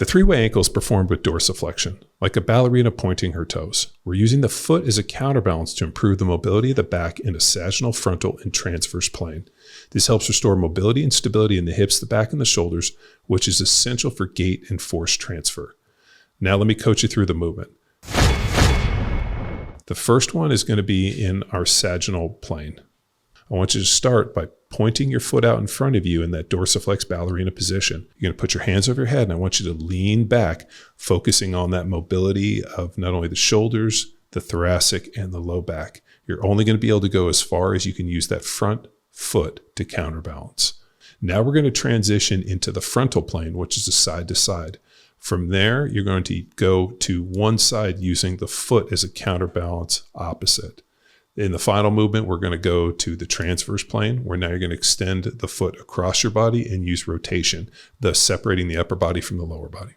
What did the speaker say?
The three-way ankle is performed with dorsiflexion, like a ballerina pointing her toes. We're using the foot as a counterbalance to improve the mobility of the back in a sagittal, frontal, and transverse plane. This helps restore mobility and stability in the hips, the back, and the shoulders, which is essential for gait and force transfer. Now let me coach you through the movement. The first one is going to be in our sagittal plane. I want you to start by pointing your foot out in front of you in that dorsiflex ballerina position. You're going to put your hands over your head, and I want you to lean back, focusing on that mobility of not only the shoulders, the thoracic, and the low back. You're only going to be able to go as far as you can use that front foot to counterbalance. Now we're going to transition into the frontal plane, which is a side to side. From there, you're going to go to one side using the foot as a counterbalance opposite. In the final movement, we're going to go to the transverse plane, where now you're going to extend the foot across your body and use rotation, thus separating the upper body from the lower body.